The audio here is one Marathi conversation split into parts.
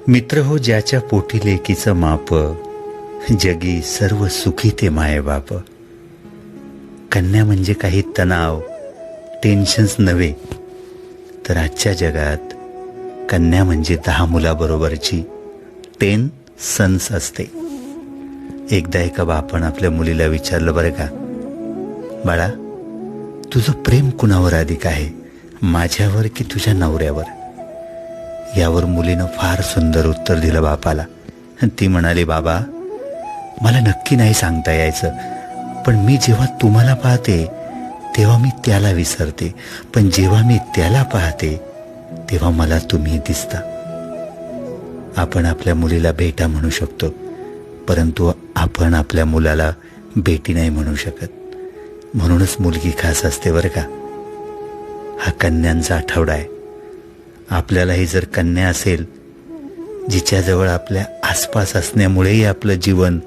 मित्र हो ज्याच्या पोटी लेकीचं माप, जगी सर्व सुखी ते मायबाप. कन्या म्हणजे काही तणाव, टेन्शन्स नव्हे, तर आजच्या जगात कन्या म्हणजे 10 मुलाबरोबरची 10 सन्स असते. एकदा एका बापानं आपल्या मुलीला विचारलं, बरं का बाळा, तुझं प्रेम कुणावर अधिक आहे, माझ्यावर की तुझ्या नवऱ्यावर? यावर मुलीनं फार सुंदर उत्तर दिलं बापाला. ती म्हणाली, बाबा मला नक्की नाही सांगता यायचं, पण मी जेव्हा तुम्हाला पाहते तेव्हा मी त्याला विसरते, पण जेव्हा मी त्याला पाहते तेव्हा मला तुम्ही दिसता. आपण आपल्या मुलीला बेटा म्हणू शकतो, परंतु आपण आपल्या मुलाला बेटी नाही म्हणू शकत. म्हणूनच मुलगी खास असते बरं का. हा कन्यांचा आठवडा आहे. आपल्यालाही जर कन्या असेल, जिच्याजवळ आपल्या आसपास असण्यामुळेही आपलं जीवन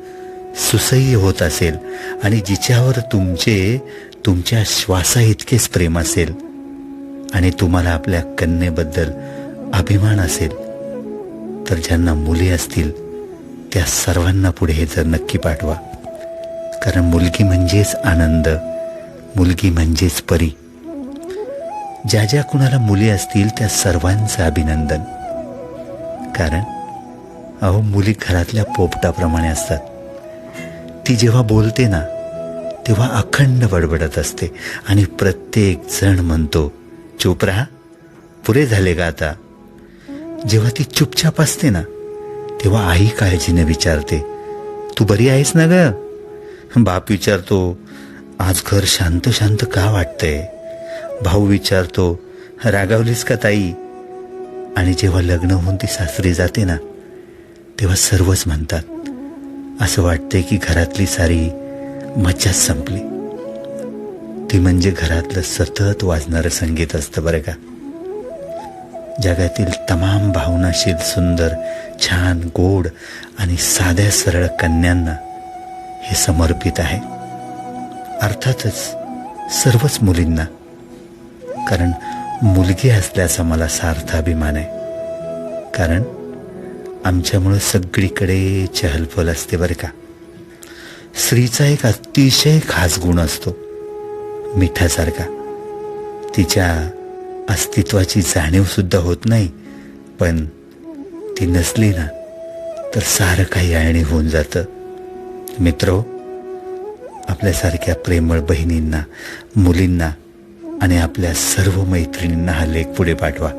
सुसह्य होत असेल आणि जिच्यावर तुमच्या श्वासा इतकेच प्रेम असेल आणि तुम्हाला आपल्या कन्येबद्दल अभिमान असेल, तर ज्यांना मुली असतील त्या सर्वांना पुढे हे जर नक्की पाठवा. कारण मुलगी म्हणजेच आनंद, मुलगी म्हणजेच परी. ज्या ज्या कुणाला मुली असतील त्या सर्वांचं अभिनंदन. कारण अहो, मुली घरातल्या पोपटाप्रमाणे असतात. ती जेव्हा बोलते ना तेव्हा अखंड बडबडत असते आणि प्रत्येक जण म्हणतो, चुप राहा, पुरे झाले का आता? जेव्हा ती चुपचाप असते ना तेव्हा आई काळजीने विचारते, तू बरी आहेस ना ग? बाप विचारतो, आज घर शांत शांत का वाटतंय? भाऊ विचारतो, रागावलीस का ताई? आणि जेव्हा लग्न होऊन ती सासरी जाते ना तेव्हा सर्वच म्हणतात, असं वाटतंय की घरातली सारी मज्जाच संपली. ती म्हणजे घरातलं सतत वाजणारं संगीत असतं बरं का. जगातील तमाम भावनाशील, सुंदर, छान, गोड आणि साध्या सरळ कन्यांना हे समर्पित आहे. अर्थातच सर्वच मुलींना, कारण मुलगी असल्याचा मला सार्थ अभिमान आहे. कारण आमच्यामुळं सगळीकडे चहलपहल असते बरं का. स्त्रीचा एक अतिशय खास गुण असतो, मिठासारखा. तिच्या अस्तित्वाची जाणीव सुद्धा होत नाही, पण ती नसली ना तर सारं काही अळणी होऊन जातं. मित्रो, आपल्यासारख्या प्रेमळ बहिणींना, मुलींना आणि आपल्या सर्व मैत्रिणींना हा लेख पुढे पाठवा.